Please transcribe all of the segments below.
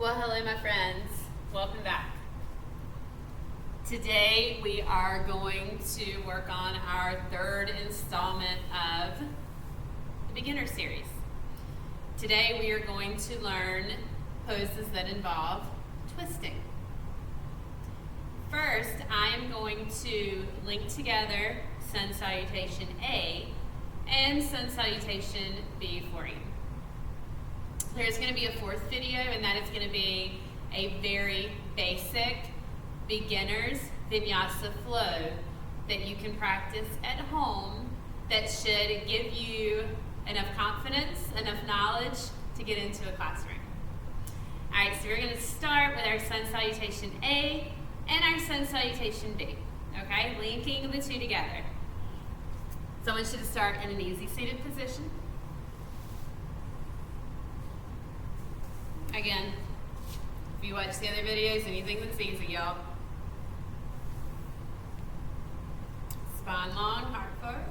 Well, hello my friends. Welcome back. Today we are going to work on our third installment of the beginner series. Today we are going to learn poses that involve twisting. First, I am going to link together Sun Salutation A and Sun Salutation B for you. There's going to be a fourth video, and that is going to be a very basic beginner's vinyasa flow that you can practice at home that should give you enough confidence, enough knowledge to get into a classroom. All right, so we're going to start with our Sun Salutation A and our Sun Salutation B, okay? Linking the two together. So I want you to start in an easy seated position. Again, if you watch the other videos, anything that's easy, y'all. Spine long, heart forward.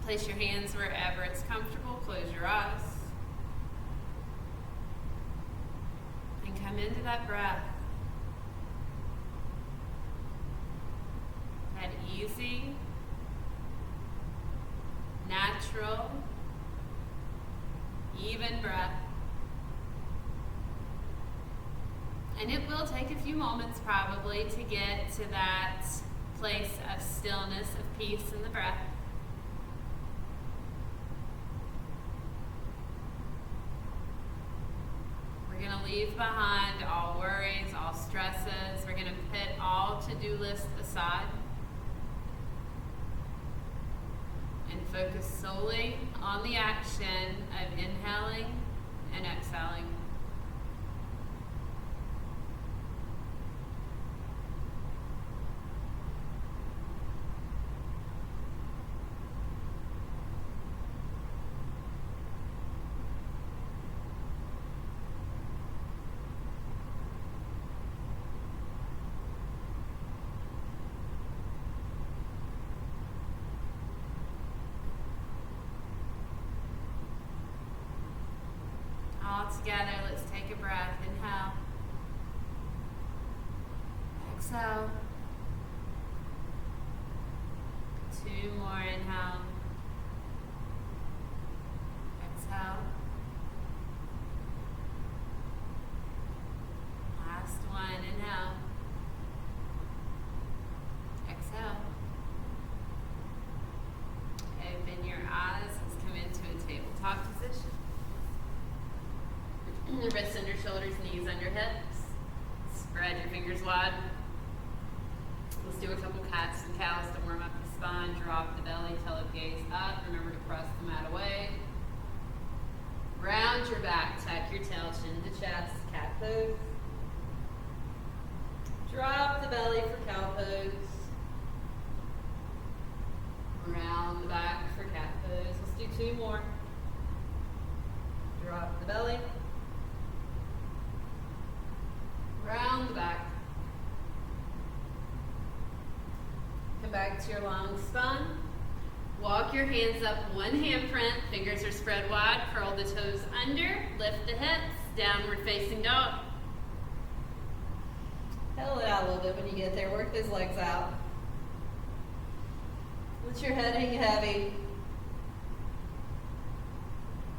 Place your hands wherever it's comfortable. Close your eyes. And come into that breath. That easy, natural, even breath. And it will take a few moments probably to get to that place of stillness, of peace in the breath. We're going to leave behind all worries, all stresses. We're going to put all to-do lists aside and focus solely on the action of inhaling and exhaling. All together, let's take a breath. Inhale. Exhale. 2 more. Inhale. Exhale. Last one. Inhale. Exhale. Open your eyes. Let's come into a tabletop position. Wrists under shoulders, knees under hips. Spread your fingers wide. Let's do a couple cats and cows to warm up the spine. Drop the belly, tailed gaze up. Remember to press the mat away. Round your back, tuck your tail, chin to chest, cat pose. Drop the belly for cow pose. Round the back for cat pose. Let's do 2 more. Drop the belly. Round the back. Come back to your long spine. Walk your hands up, one handprint, fingers are spread wide, curl the toes under, lift the hips, downward facing dog. Pedal it out a little bit when you get there, work those legs out. Let your head hang heavy.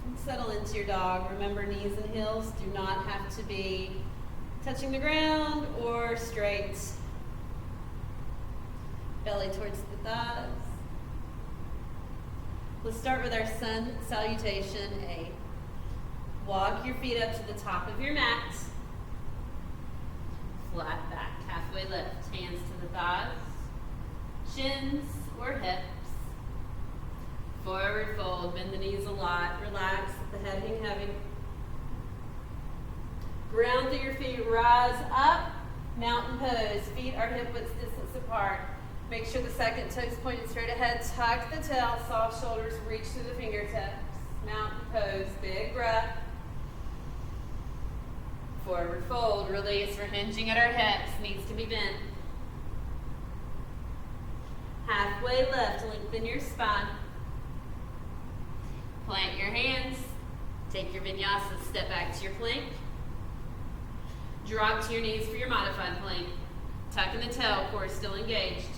And settle into your dog. Remember, knees and heels do not have to be touching the ground or straight. Belly towards the thighs. Let's start with our Sun Salutation A. Walk your feet up to the top of your mat. Flat back, halfway lift. Hands to the thighs, shins or hips. Forward fold, bend the knees a lot. Relax, let the head hang heavy. Ground through your feet, rise up, mountain pose. Feet are hip width distance apart. Make sure the second toe's pointed straight ahead. Tuck the tail, soft shoulders, reach through the fingertips. Mountain pose, big breath. Forward fold, release. We're hinging at our hips, knees to be bent. Halfway lift, lengthen your spine. Plant your hands, Take your vinyasa, step back to your plank. Drop to your knees for your modified plank. Tuck in the tail, core still engaged.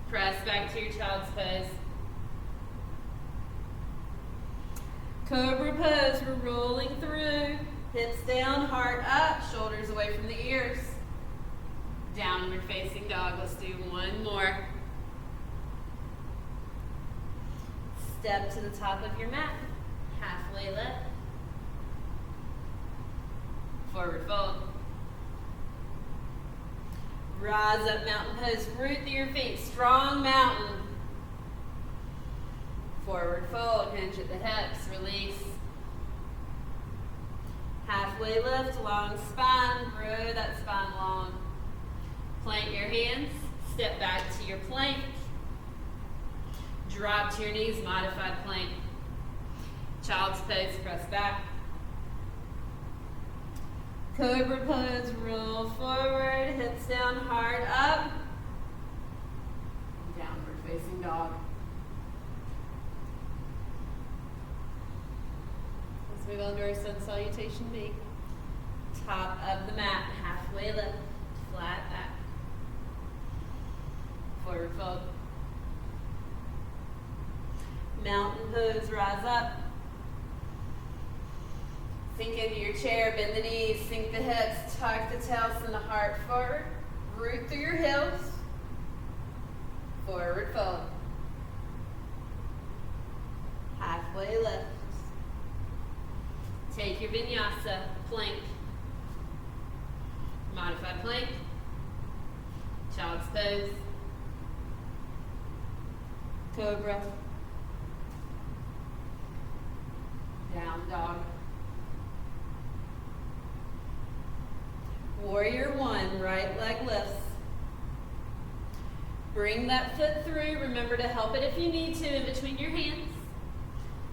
Press back to your child's pose. Cobra pose, we're rolling through. Hips down, heart up, shoulders away from the ears. Downward facing dog, let's do one more. Step to the top of your mat, halfway lift. Forward fold. Rise up, mountain pose, root through your feet, strong mountain. Forward fold, hinge at the hips, release. Halfway lift, long spine, grow that spine long. Plant your hands, step back to your plank. Drop to your knees, modified plank. Child's pose, press back. Cobra pose, roll forward, hips down, heart up. Downward facing dog. Let's move on to our sun salutation B. Top of the mat, halfway lift, flat back. Forward fold. Mountain pose, rise up. Sink into your chair, bend the knees, sink the hips, tuck the tail, send the heart forward. Root through your heels. Forward fold. Halfway lift. Take your vinyasa, plank. Modified plank. Child's pose. Cobra. Down dog. Warrior one, right leg lifts. Bring that foot through. Remember to help it if you need to in between your hands.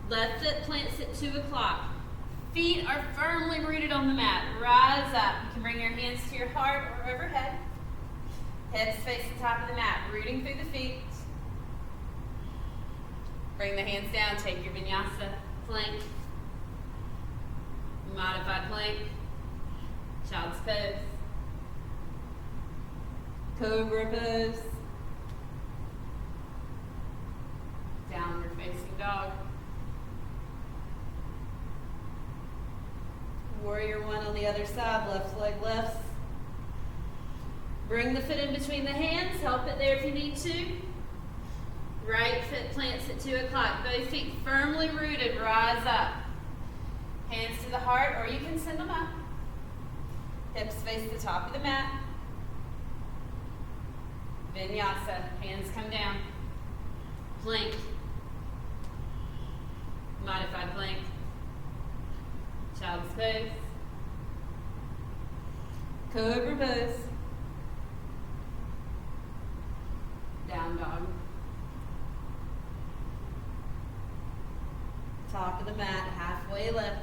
Left foot plants at 2 o'clock. Feet are firmly rooted on the mat. Rise up. You can bring your hands to your heart or overhead. Hips face the top of the mat, rooting through the feet. Bring the hands down. Take your vinyasa, plank. Modified plank. Child's pose. Cobra pose. Downward facing dog. Warrior one on the other side, left leg lifts. Bring the foot in between the hands, help it there if you need to. Right foot plants at 2 o'clock. Both feet firmly rooted, rise up. Hands to the heart, or you can send them up. Hips face the top of the mat. Vinyasa, hands come down. Plank. Modified plank. Child's pose. Cobra pose. Down dog. Top of the mat, halfway lift.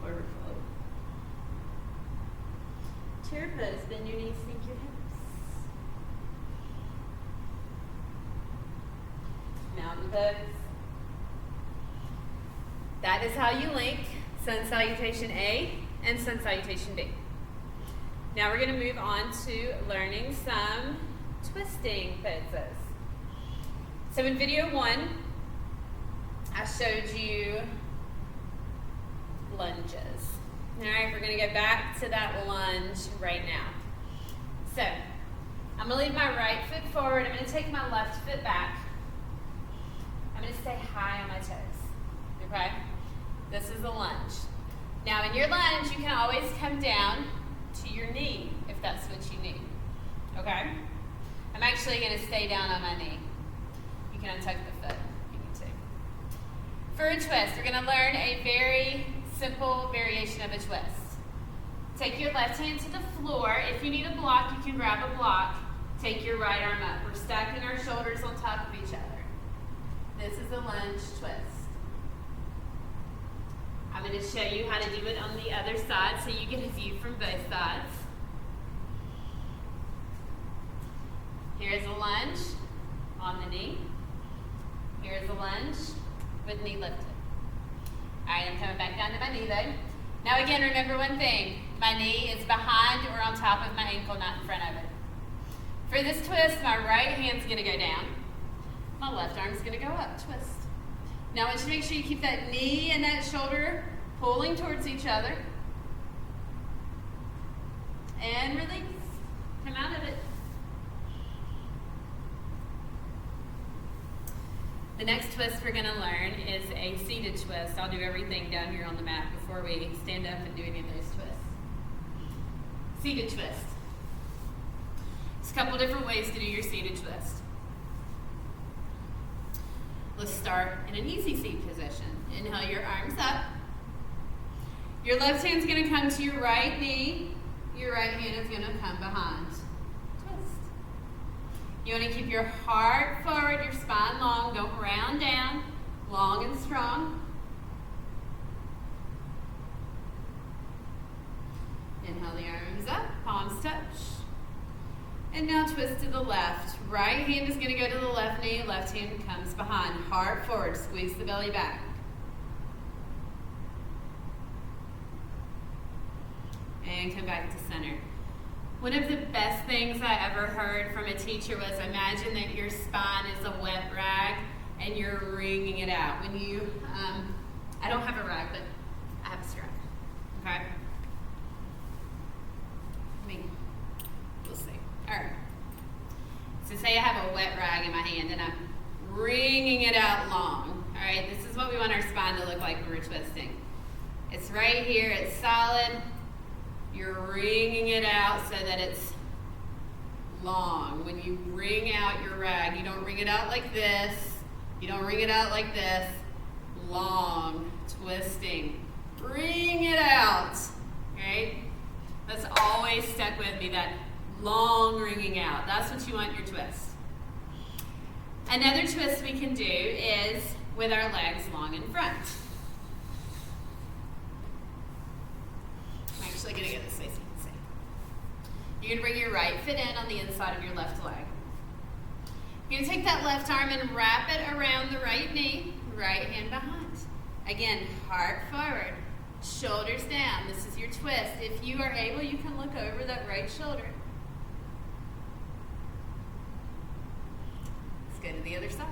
Forward fold. Chair pose, bend your knees, sink your hips. Mountain pose. That is how you link Sun Salutation A and Sun Salutation B. Now we're going to move on to learning some twisting poses. So in video 1, I showed you lunges. All right, we're going to go back to that lunge right now. So I'm going to leave my right foot forward. I'm going to take my left foot back. I'm going to stay high on my toes. Okay? This is a lunge. Now in your lunge, you can always come down to your knee if that's what you need. Okay? I'm actually going to stay down on my knee. You can untuck the foot if you need to. For a twist, we're going to learn a very simple variation of a twist. Take your left hand to the floor. If you need a block, you can grab a block. Take your right arm up. We're stacking our shoulders on top of each other. This is a lunge twist. I'm going to show you how to do it on the other side so you get a view from both sides. Here's a lunge on the knee. Here's a lunge with knee lifted. All right, I'm coming back down to my knee though. Now again, remember one thing. My knee is behind or on top of my ankle, not in front of it. For this twist, my right hand's gonna go down. My left arm's gonna go up, twist. Now I want you to make sure you keep that knee and that shoulder pulling towards each other. And release. Come out of it. The next twist we're going to learn is a seated twist. I'll do everything down here on the mat before we stand up and do any of those twists. Seated twist. There's a couple different ways to do your seated twist. Let's start in an easy seat position. Inhale your arms up. Your left hand's going to come to your right knee. Your right hand is going to come behind. Twist. You want to keep your heart forward, your spine long. Don't round down. Long and strong. Inhale the arms up. Palms touch. And now twist to the left. Right hand is going to go to the left knee. Left hand comes behind. Heart forward. Squeeze the belly back. And come back to center. One of the best things I ever heard from a teacher was imagine that your spine is a wet rag and you're wringing it out. When you, I don't have a rag, but I have a strap. Okay? We'll see. All right. So say I have a wet rag in my hand and I'm wringing it out long. All right, this is what we want our spine to look like when we're twisting. It's right here, it's solid. You're wringing it out so that it's long. When you wring out your rag, you don't wring it out like this. You don't wring it out like this. Long, twisting. Wring it out. Okay? That's always stuck with me, that long wringing out. That's what you want your twist. Another twist we can do is with our legs long in front. I'm actually going to get this way so you can see. You're going to bring your right foot in on the inside of your left leg. You're going to take that left arm and wrap it around the right knee, right hand behind. Again, heart forward, shoulders down. This is your twist. If you are able, you can look over that right shoulder. Let's go to the other side.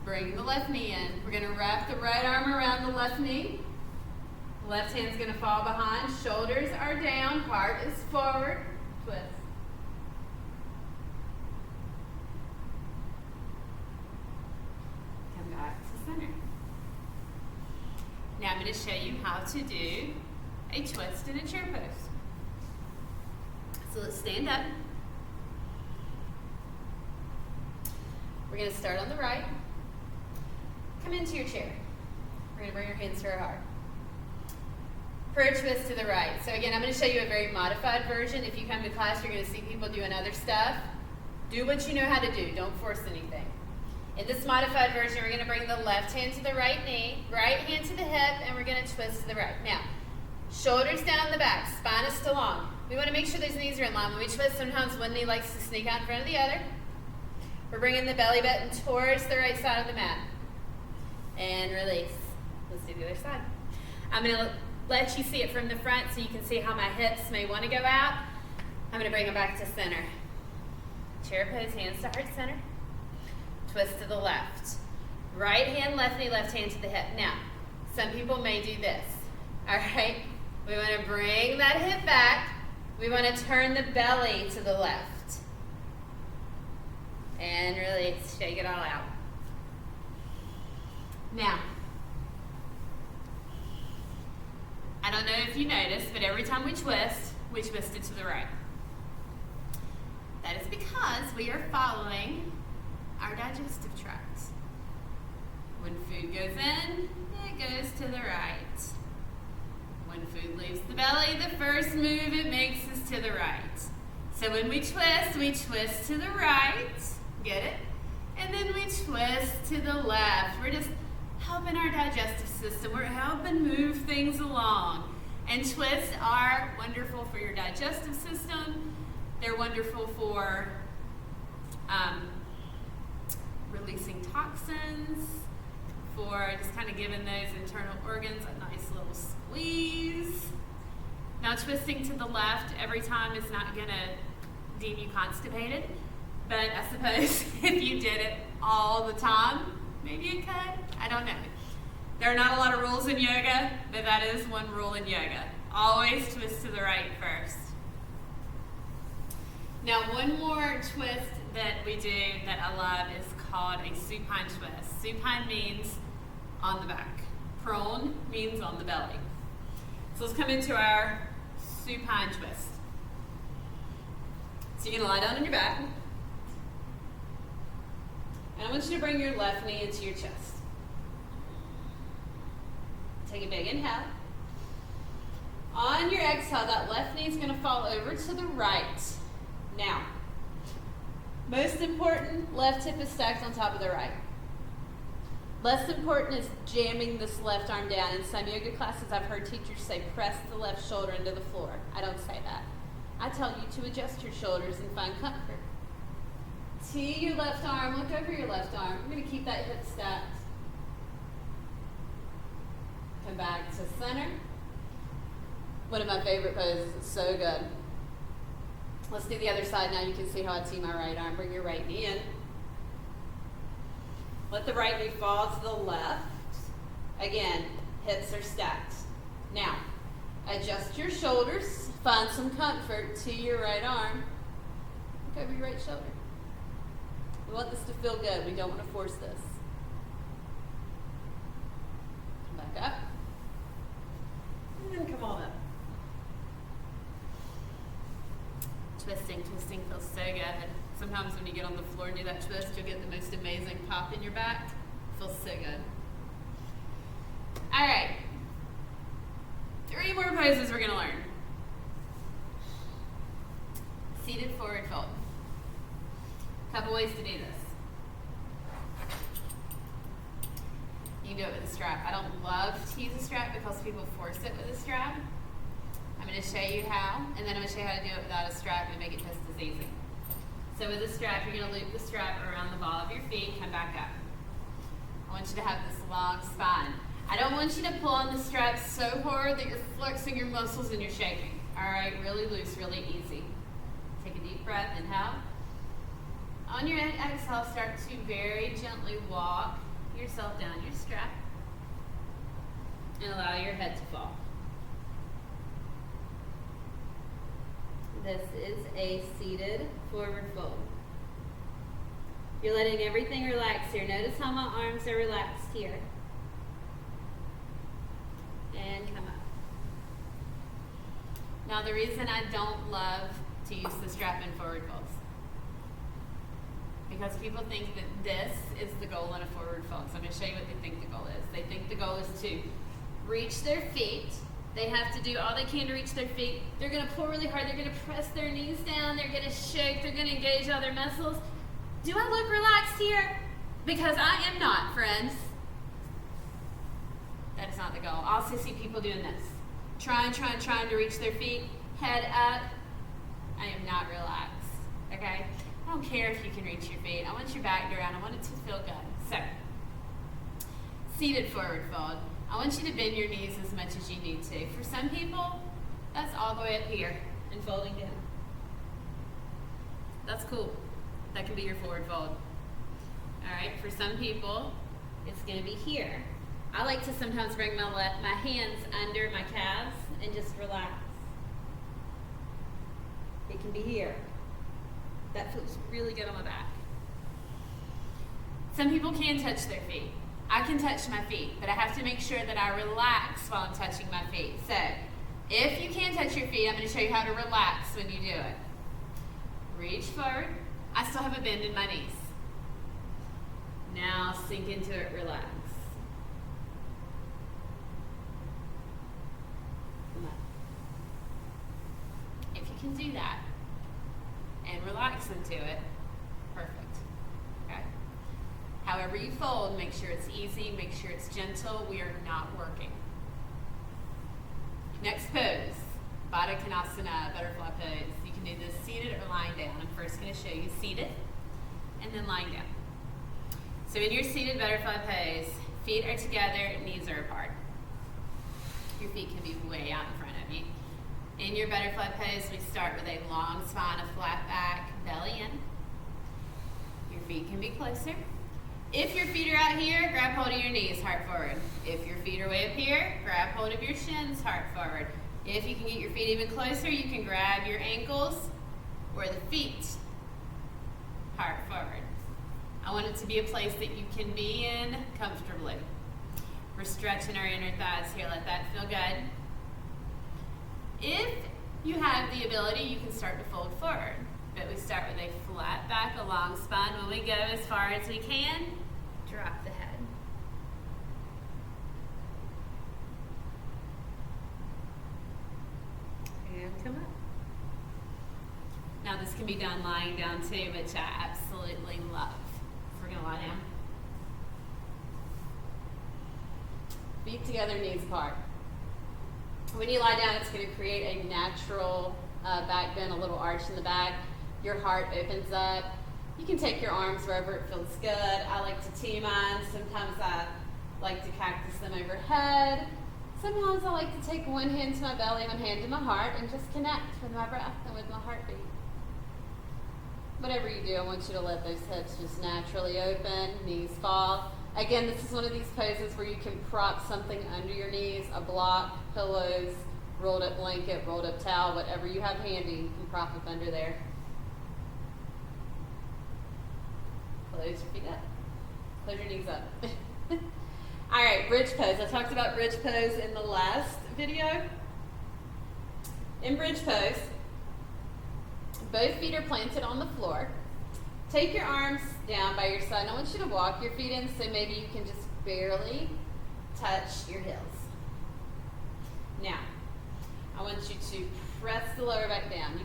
Bring the left knee in. We're going to wrap the right arm around the left knee. Left hand's going to fall behind. Shoulders are down. Heart is forward. Twist. Come back to center. Now I'm going to show you how to do a twist in a chair pose. So let's stand up. We're going to start on the right. Come into your chair. We're going to bring your hands to our heart. For a twist to the right. So again, I'm going to show you a very modified version. If you come to class, you're going to see people doing other stuff. Do what you know how to do. Don't force anything. In this modified version, we're going to bring the left hand to the right knee, right hand to the hip, and we're going to twist to the right. Now, shoulders down the back, spine is still long. We want to make sure those knees are in line. When we twist, sometimes one knee likes to sneak out in front of the other. We're bringing the belly button towards the right side of the mat. And release. Let's do the other side. I'm going to let you see it from the front so you can see how my hips may want to go out. I'm going to bring them back to center. Chair pose, hands to heart center. Twist to the left. Right hand, left knee, left hand to the hip. Now, some people may do this. All right? We want to bring that hip back. We want to turn the belly to the left. And release. Shake it all out. Now, I don't know if you noticed, but every time we twist it to the right. That is because we are following our digestive tract. When food goes in, it goes to the right. When food leaves the belly, the first move it makes is to the right. So when we twist to the right. Get it? And then we twist to the left. We're just helping our digestive system. We're helping move things along. And twists are wonderful for your digestive system. They're wonderful for releasing toxins, for just kind of giving those internal organs a nice little squeeze. Now twisting to the left every time is not going to deem you constipated, but I suppose if you did it all the time, maybe it could. I don't know. There are not a lot of rules in yoga, but that is one rule in yoga. Always twist to the right first. Now one more twist that we do that I love is called a supine twist. Supine means on the back. Prone means on the belly. So let's come into our supine twist. So you're going to lie down on your back. And I want you to bring your left knee into your chest. Take a big inhale. On your exhale, that left knee is going to fall over to the right. Now, most important, left hip is stacked on top of the right. Less important is jamming this left arm down. In some yoga classes, I've heard teachers say, press the left shoulder into the floor. I don't say that. I tell you to adjust your shoulders and find comfort. Tee your left arm, look over your left arm. We're going to keep that hip stacked. Come back to center. One of my favorite poses. It's so good. Let's do the other side now. You can see how I tee my right arm. Bring your right knee in. Let the right knee fall to the left. Again, hips are stacked. Now, adjust your shoulders. Find some comfort to your right arm. Look over your right shoulder. We want this to feel good. We don't want to force this. Come back up. And then come on up. Twisting feels so good. Sometimes when you get on the floor and do that twist, you'll get the most amazing pop in your back. It feels so good. All right. 3 more poses we're going to learn. Seated forward fold. Couple ways to do this. You can do it with a strap. I don't love to use a strap because people force it with a strap. I'm going to show you how, and then I'm going to show you how to do it without a strap and make it just as easy. So with a strap, you're going to loop the strap around the ball of your feet, come back up. I want you to have this long spine. I don't want you to pull on the strap so hard that you're flexing your muscles and you're shaking. All right, really loose, really easy. Take a deep breath, inhale. On your exhale, start to very gently walk yourself down your strap and allow your head to fall. This is a seated forward fold. You're letting everything relax here. Notice how my arms are relaxed here. And come up. Now the reason I don't love to use the strap in forward folds, because people think that this is the goal in a forward fold. So I'm going to show you what they think the goal is. They think the goal is to reach their feet. They have to do all they can to reach their feet. They're going to pull really hard. They're going to press their knees down. They're going to shake. They're going to engage all their muscles. Do I look relaxed here? Because I am not, friends. That is not the goal. I also see people doing this. Trying to reach their feet. Head up. I am not relaxed. Okay? I don't care if you can reach your feet. I want your back around. I want it to feel good. So, seated forward fold. I want you to bend your knees as much as you need to. For some people, that's all the way up here and folding down. That's cool. That can be your forward fold. All right, for some people, it's going to be here. I like to sometimes bring my hands under my calves and just relax. It can be here. That feels really good on my back. Some people can touch their feet. I can touch my feet, but I have to make sure that I relax while I'm touching my feet. So, if you can touch your feet, I'm going to show you how to relax when you do it. Reach forward. I still have a bend in my knees. Now sink into it, relax. Come up. If you can do that and relax into it, perfect. Okay? However you fold, make sure it's easy, make sure it's gentle. We are not working. Next pose, Baddha Konasana, butterfly pose. You can do this seated or lying down. I'm first going to show you seated and then lying down. So in your seated butterfly pose, feet are together, knees are apart. Your feet can be way out in front of you. In your butterfly pose, we start with a long spine, a flat back, belly in. Your feet can be closer. If your feet are out here, grab hold of your knees, heart forward. If your feet are way up here, grab hold of your shins, heart forward. If you can get your feet even closer, you can grab your ankles or the feet, heart forward. I want it to be a place that you can be in comfortably. We're stretching our inner thighs here. Let that feel good. If you have the ability, you can start to fold forward. But we start with a flat back, a long spine. When we go as far as we can, drop the head. And come up. Now this can be done lying down too, which I absolutely love. So we're going to lie down. Feet together, knees apart. When you lie down, it's going to create a natural back bend, a little arch in the back. Your heart opens up. You can take your arms wherever it feels good. I like to tee mine. Sometimes I like to cactus them overhead. Sometimes I like to take one hand to my belly, one hand to my heart, and just connect with my breath and with my heartbeat. Whatever you do, I want you to let those hips just naturally open, knees fall. Again, this is one of these poses where you can prop something under your knees, a block, pillows, rolled up blanket, rolled up towel, whatever you have handy, you can prop up under there. Close your feet up. Close your knees up. All right, bridge pose. I talked about bridge pose in the last video. In bridge pose, both feet are planted on the floor. Take your arms down by your side. I want you to walk your feet in so maybe you can just barely touch your heels. Now, I want you to press the lower back down.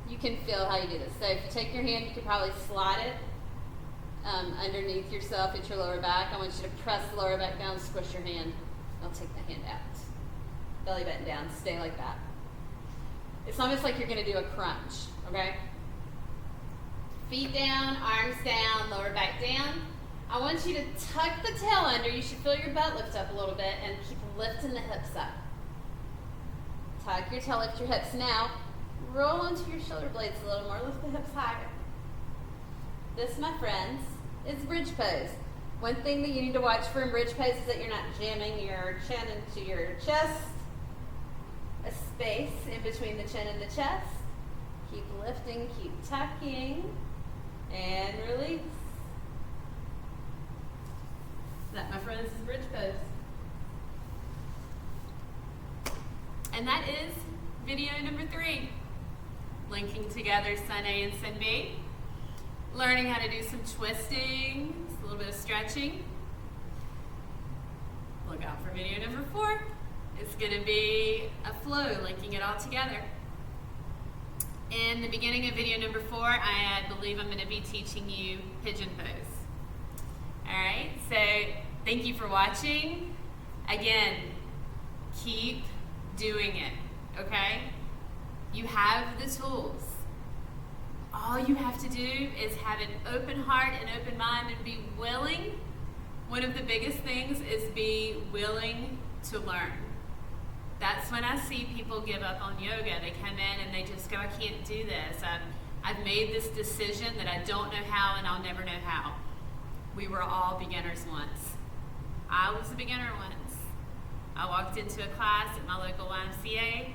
You can feel how you do this. So if you take your hand, you can probably slide it underneath yourself at your lower back. I want you to press the lower back down, squish your hand. I'll take the hand out. Belly button down, stay like that. It's almost like you're going to do a crunch, okay? Feet down, arms down, lower back down. I want you to tuck the tail under. You should feel your butt lift up a little bit and keep lifting the hips up. Tuck your tail, lift your hips. Now, roll onto your shoulder blades a little more. Lift the hips higher. This, my friends, is bridge pose. One thing that you need to watch for in bridge pose is that you're not jamming your chin into your chest. A space in between the chin and the chest. Keep lifting, keep tucking, and release. That, my friends, is bridge pose. And that is video number 3. Linking together Sun A and Sun B. Learning how to do some twisting, a little bit of stretching. Look out for video number 4. It's going to be a flow, linking it all together. In the beginning of video number 4, I believe I'm going to be teaching you pigeon pose. Alright, so thank you for watching. Again, keep doing it, okay? You have the tools. All you have to do is have an open heart and open mind and be willing. One of the biggest things is be willing to learn. That's when I see people give up on yoga. They come in and they just go, I can't do this. I've made this decision that I don't know how and I'll never know how. We were all beginners once. I was a beginner once. I walked into a class at my local YMCA,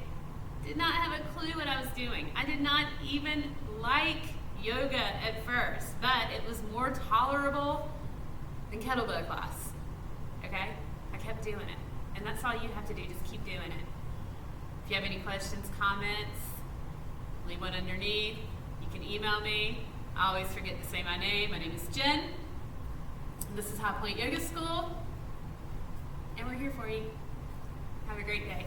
did not have a clue what I was doing. I did not even like yoga at first, but it was more tolerable than kettlebell class, okay? I kept doing it. And that's all you have to do, just keep doing it. If you have any questions, comments, leave one underneath. You can email me. I always forget to say my name. My name is Jen. This is High Point Yoga School. And we're here for you. Have a great day.